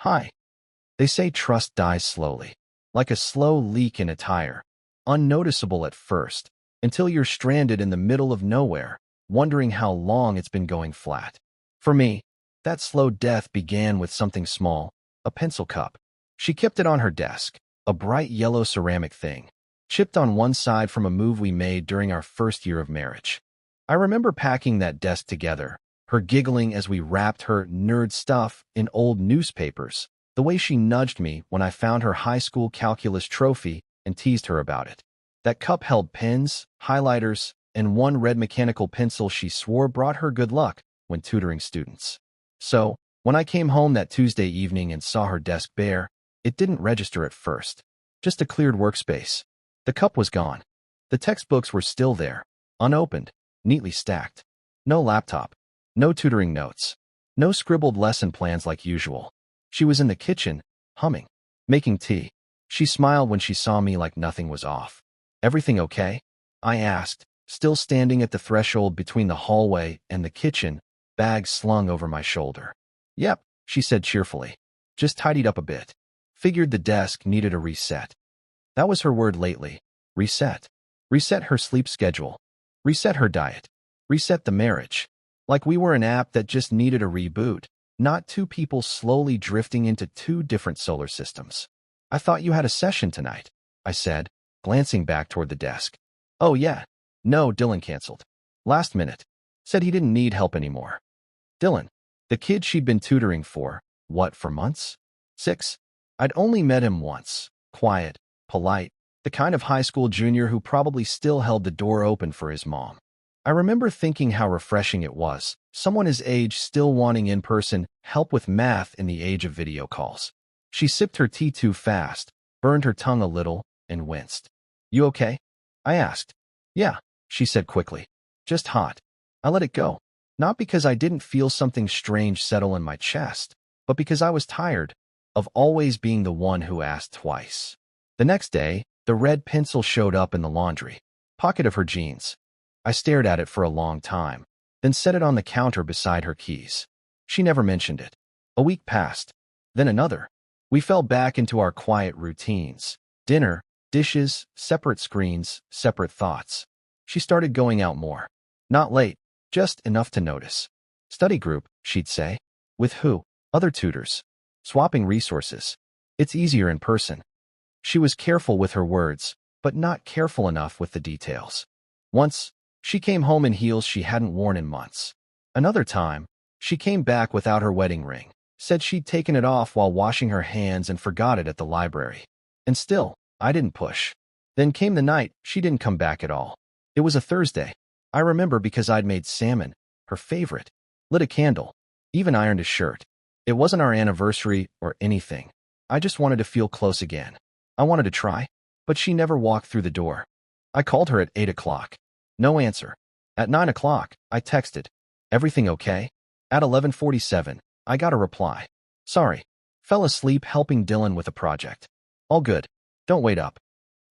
Hi. They say trust dies slowly, like a slow leak in a tire, unnoticeable at first, until you're stranded in the middle of nowhere, wondering how long it's been going flat. For me, that slow death began with something small, a pencil cup. She kept it on her desk, a bright yellow ceramic thing, chipped on one side from a move we made during our first year of marriage. I remember packing that desk together, her giggling as we wrapped her nerd stuff in old newspapers, the way she nudged me when I found her high school calculus trophy and teased her about it. That cup held pens, highlighters, and one red mechanical pencil she swore brought her good luck when tutoring students. So, when I came home that Tuesday evening and saw her desk bare, it didn't register at first. Just a cleared workspace. The cup was gone. The textbooks were still there, unopened, neatly stacked. No laptop. No tutoring notes. No scribbled lesson plans like usual. She was in the kitchen, humming, making tea. She smiled when she saw me like nothing was off. "Everything okay?" I asked, still standing at the threshold between the hallway and the kitchen, bag slung over my shoulder. "Yep," she said cheerfully. "Just tidied up a bit. Figured the desk needed a reset." That was her word lately. Reset. Reset her sleep schedule. Reset her diet. Reset the marriage. Like we were an app that just needed a reboot, not two people slowly drifting into two different solar systems. "I thought you had a session tonight," I said, glancing back toward the desk. "Oh yeah. No, Dylan canceled. Last minute. Said he didn't need help anymore." Dylan. The kid she'd been tutoring for months? 6? I'd only met him once. Quiet, polite, the kind of high school junior who probably still held the door open for his mom. I remember thinking how refreshing it was, someone his age still wanting in-person help with math in the age of video calls. She sipped her tea too fast, burned her tongue a little, and winced. "You okay?" I asked. "Yeah," she said quickly. "Just hot." I let it go. Not because I didn't feel something strange settle in my chest, but because I was tired of always being the one who asked twice. The next day, the red pencil showed up in the laundry pocket of her jeans. I stared at it for a long time, then set it on the counter beside her keys. She never mentioned it. A week passed, then another. We fell back into our quiet routines. Dinner, dishes, separate screens, separate thoughts. She started going out more. Not late, just enough to notice. "Study group," she'd say. "With who?" "Other tutors. Swapping resources. It's easier in person." She was careful with her words, but not careful enough with the details. Once, she came home in heels she hadn't worn in months. Another time, she came back without her wedding ring, said she'd taken it off while washing her hands and forgot it at the library. And still, I didn't push. Then came the night she didn't come back at all. It was a Thursday. I remember because I'd made salmon, her favorite, lit a candle, even ironed a shirt. It wasn't our anniversary or anything. I just wanted to feel close again. I wanted to try, but she never walked through the door. I called her at 8 o'clock. No answer. At 9 o'clock, I texted, "Everything okay?" At 11:47, I got a reply. "Sorry. Fell asleep helping Dylan with a project. All good. Don't wait up."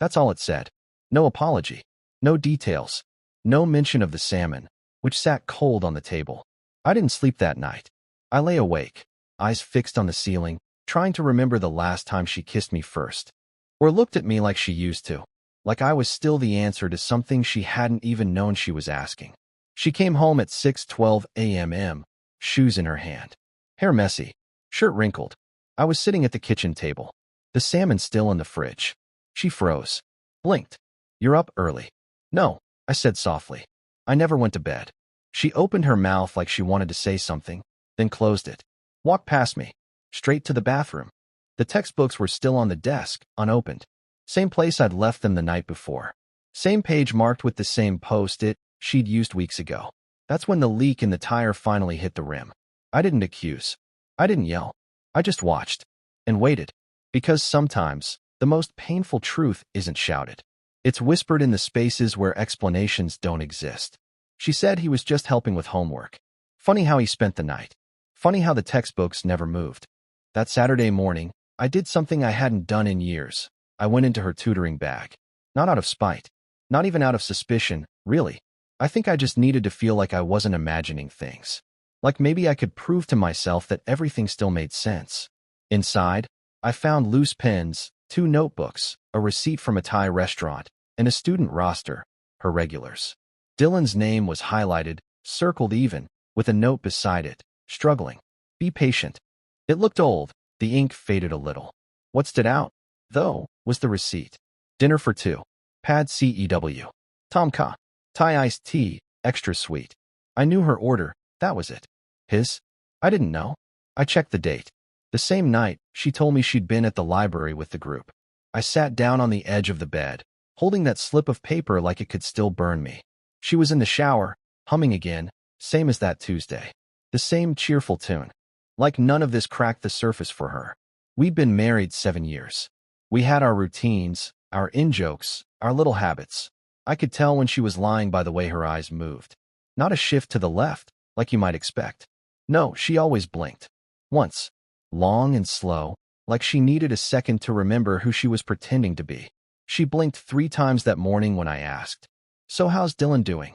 That's all it said. No apology. No details. No mention of the salmon, which sat cold on the table. I didn't sleep that night. I lay awake, eyes fixed on the ceiling, trying to remember the last time she kissed me first. Or looked at me like she used to. Like I was still the answer to something she hadn't even known she was asking. She came home at 6:12 a.m., shoes in her hand. Hair messy, shirt wrinkled. I was sitting at the kitchen table. The salmon still in the fridge. She froze. Blinked. "You're up early." "No," I said softly. "I never went to bed." She opened her mouth like she wanted to say something, then closed it. Walked past me. Straight to the bathroom. The textbooks were still on the desk, unopened. Same place I'd left them the night before. Same page marked with the same post-it she'd used weeks ago. That's when the leak in the tire finally hit the rim. I didn't accuse. I didn't yell. I just watched. And waited. Because sometimes, the most painful truth isn't shouted. It's whispered in the spaces where explanations don't exist. She said he was just helping with homework. Funny how he spent the night. Funny how the textbooks never moved. That Saturday morning, I did something I hadn't done in years. I went into her tutoring bag. Not out of spite. Not even out of suspicion, really. I think I just needed to feel like I wasn't imagining things. Like maybe I could prove to myself that everything still made sense. Inside, I found loose pens, 2 notebooks, a receipt from a Thai restaurant, and a student roster, her regulars. Dylan's name was highlighted, circled even, with a note beside it, struggling. Be patient. It looked old, the ink faded a little. What stood out, though, was the receipt. Dinner for 2. Pad CEW. Tom Kha. Thai iced tea, extra sweet. I knew her order, that was it. His? I didn't know. I checked the date. The same night, she told me she'd been at the library with the group. I sat down on the edge of the bed, holding that slip of paper like it could still burn me. She was in the shower, humming again, same as that Tuesday. The same cheerful tune. Like none of this cracked the surface for her. We'd been married 7 years. We had our routines, our in-jokes, our little habits. I could tell when she was lying by the way her eyes moved. Not a shift to the left, like you might expect. No, she always blinked. Once. Long and slow, like she needed a second to remember who she was pretending to be. She blinked 3 times that morning when I asked, "So how's Dylan doing?"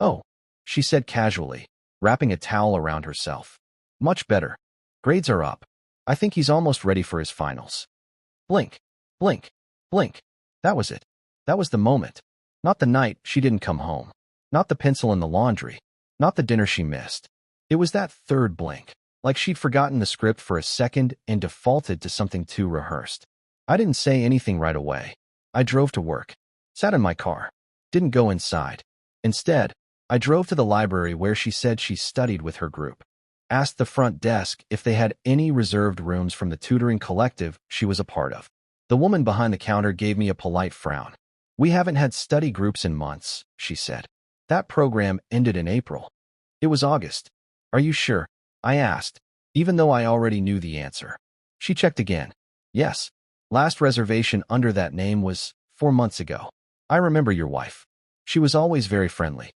"Oh," she said casually, wrapping a towel around herself. "Much better. Grades are up. I think he's almost ready for his finals." Blink, blink, blink. That was it. That was the moment. Not the night she didn't come home. Not the pencil in the laundry. Not the dinner she missed. It was that third blink, like she'd forgotten the script for a second and defaulted to something too rehearsed. I didn't say anything right away. I drove to work, sat in my car, didn't go inside. Instead, I drove to the library where she said she studied with her group. Asked the front desk if they had any reserved rooms from the tutoring collective she was a part of. The woman behind the counter gave me a polite frown. "We haven't had study groups in months," she said. "That program ended in April." It was August. "Are you sure?" I asked, even though I already knew the answer. She checked again. "Yes. Last reservation under that name was 4 months ago. I remember your wife. She was always very friendly."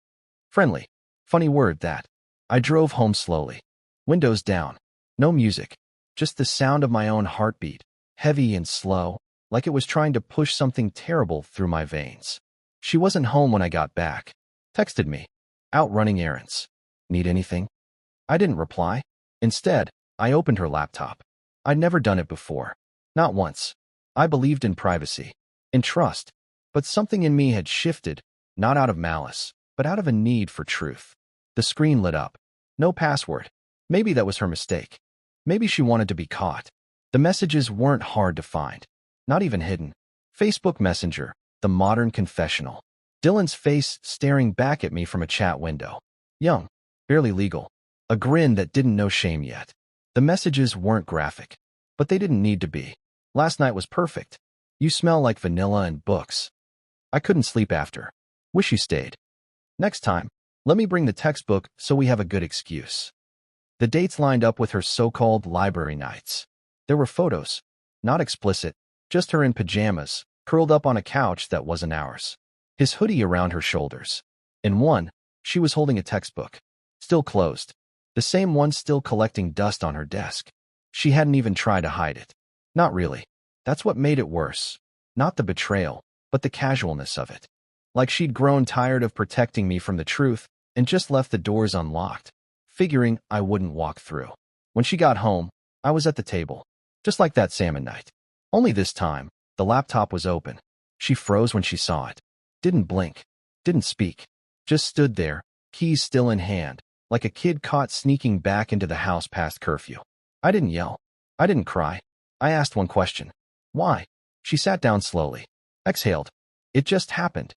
Friendly. Funny word, that. I drove home slowly. Windows down. No music. Just the sound of my own heartbeat, heavy and slow, like it was trying to push something terrible through my veins. She wasn't home when I got back. Texted me. "Out running errands. Need anything?" I didn't reply. Instead, I opened her laptop. I'd never done it before. Not once. I believed in privacy, in trust, but something in me had shifted, not out of malice, but out of a need for truth. The screen lit up. No password. Maybe that was her mistake. Maybe she wanted to be caught. The messages weren't hard to find, not even hidden. Facebook Messenger, the modern confessional. Dylan's face staring back at me from a chat window. Young, barely legal. A grin that didn't know shame yet. The messages weren't graphic, but they didn't need to be. "Last night was perfect. You smell like vanilla and books. I couldn't sleep after. Wish you stayed. Next time, let me bring the textbook so we have a good excuse." The dates lined up with her so-called library nights. There were photos, not explicit, just her in pajamas, curled up on a couch that wasn't ours. His hoodie around her shoulders. In one, she was holding a textbook, still closed. The same one still collecting dust on her desk. She hadn't even tried to hide it. Not really. That's what made it worse. Not the betrayal, but the casualness of it. Like she'd grown tired of protecting me from the truth and just left the doors unlocked, figuring I wouldn't walk through. When she got home, I was at the table, just like that salmon night. Only this time, the laptop was open. She froze when she saw it. Didn't blink. Didn't speak. Just stood there, keys still in hand, like a kid caught sneaking back into the house past curfew. I didn't yell. I didn't cry. I asked one question. Why? She sat down slowly. Exhaled. It just happened.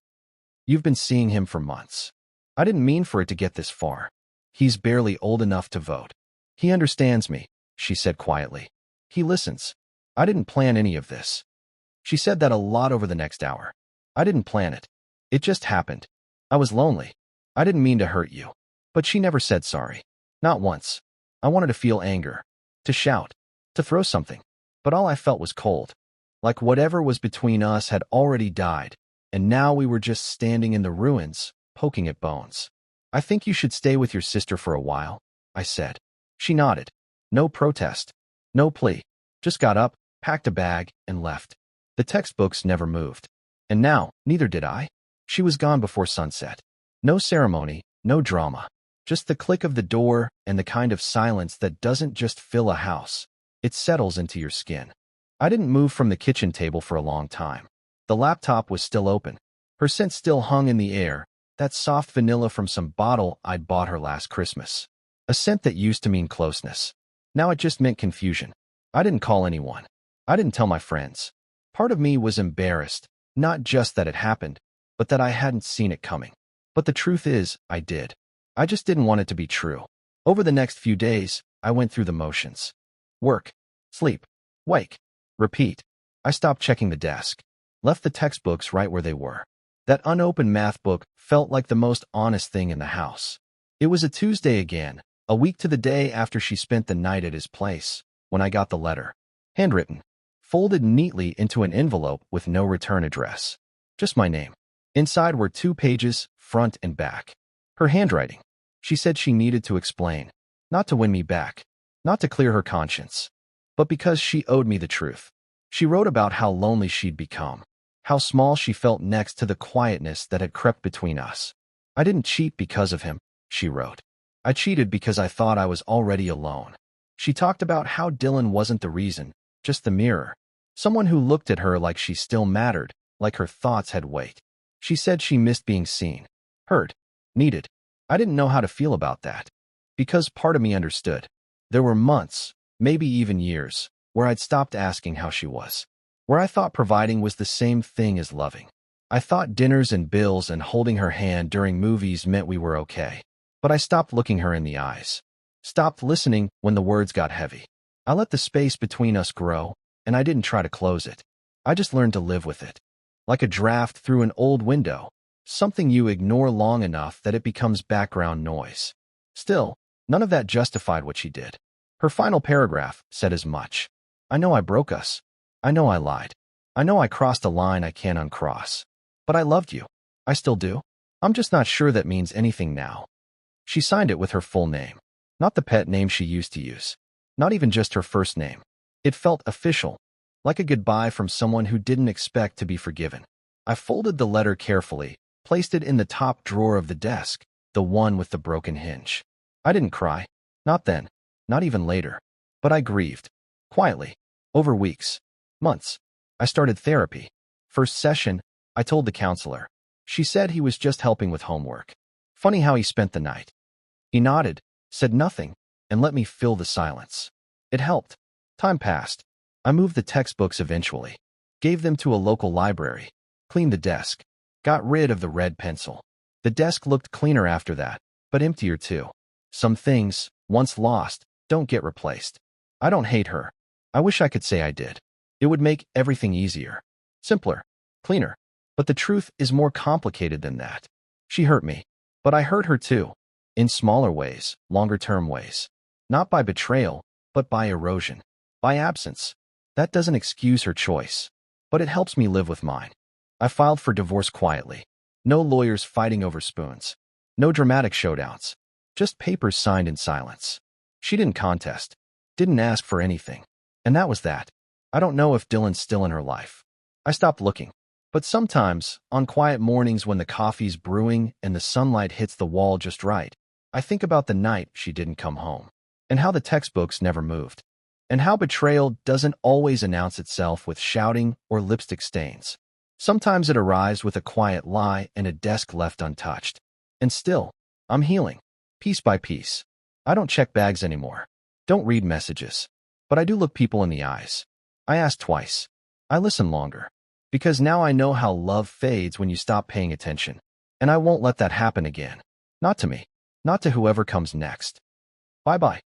You've been seeing him for months. I didn't mean for it to get this far. He's barely old enough to vote. He understands me, she said quietly. He listens. I didn't plan any of this. She said that a lot over the next hour. I didn't plan it. It just happened. I was lonely. I didn't mean to hurt you. But she never said sorry. Not once. I wanted to feel anger. To shout. To throw something. But all I felt was cold. Like whatever was between us had already died, and now we were just standing in the ruins, poking at bones. I think you should stay with your sister for a while, I said. She nodded. No protest. No plea. Just got up, packed a bag, and left. The textbooks never moved. And now, neither did I. She was gone before sunset. No ceremony, no drama. Just the click of the door and the kind of silence that doesn't just fill a house. It settles into your skin. I didn't move from the kitchen table for a long time. The laptop was still open. Her scent still hung in the air, that soft vanilla from some bottle I'd bought her last Christmas. A scent that used to mean closeness. Now it just meant confusion. I didn't call anyone. I didn't tell my friends. Part of me was embarrassed, not just that it happened, but that I hadn't seen it coming. But the truth is, I did. I just didn't want it to be true. Over the next few days, I went through the motions. Work, sleep, wake, repeat. I stopped checking the desk, left the textbooks right where they were. That unopened math book felt like the most honest thing in the house. It was a Tuesday again, a week to the day after she spent the night at his place, when I got the letter. Handwritten, folded neatly into an envelope with no return address. Just my name. Inside were 2 pages, front and back. Her handwriting. She said she needed to explain, not to win me back, not to clear her conscience, but because she owed me the truth. She wrote about how lonely she'd become, how small she felt next to the quietness that had crept between us. I didn't cheat because of him, she wrote. I cheated because I thought I was already alone. She talked about how Dylan wasn't the reason, just the mirror. Someone who looked at her like she still mattered, like her thoughts had weight. She said she missed being seen, heard, needed. I didn't know how to feel about that, because part of me understood. There were months, maybe even years, where I'd stopped asking how she was, where I thought providing was the same thing as loving. I thought dinners and bills and holding her hand during movies meant we were okay. But I stopped looking her in the eyes, stopped listening when the words got heavy. I let the space between us grow, and I didn't try to close it. I just learned to live with it. Like a draft through an old window, something you ignore long enough that it becomes background noise. Still, none of that justified what she did. Her final paragraph said as much. I know I broke us. I know I lied. I know I crossed a line I can't uncross. But I loved you. I still do. I'm just not sure that means anything now. She signed it with her full name, not the pet name she used to use, not even just her first name. It felt official, like a goodbye from someone who didn't expect to be forgiven. I folded the letter carefully, placed it in the top drawer of the desk, the one with the broken hinge. I didn't cry, not then, not even later, but I grieved, quietly, over weeks, months. I started therapy. First session, I told the counselor. She said he was just helping with homework. Funny how he spent the night. He nodded, said nothing, and let me fill the silence. It helped. Time passed. I moved the textbooks eventually, gave them to a local library, cleaned the desk, got rid of the red pencil. The desk looked cleaner after that, but emptier too. Some things, once lost, don't get replaced. I don't hate her. I wish I could say I did. It would make everything easier, simpler, cleaner. But the truth is more complicated than that. She hurt me, but I hurt her too, in smaller ways, longer-term ways. Not by betrayal, but by erosion, by absence. That doesn't excuse her choice, but it helps me live with mine. I filed for divorce quietly. No lawyers fighting over spoons. No dramatic showdowns. Just papers signed in silence. She didn't contest, didn't ask for anything. And that was that. I don't know if Dylan's still in her life. I stopped looking. But sometimes, on quiet mornings when the coffee's brewing and the sunlight hits the wall just right, I think about the night she didn't come home, and how the textbooks never moved, and how betrayal doesn't always announce itself with shouting or lipstick stains. Sometimes it arrives with a quiet lie and a desk left untouched. And still, I'm healing, piece by piece. I don't check bags anymore, don't read messages, but I do look people in the eyes. I ask twice. I listen longer. Because now I know how love fades when you stop paying attention. And I won't let that happen again. Not to me. Not to whoever comes next. Bye-bye.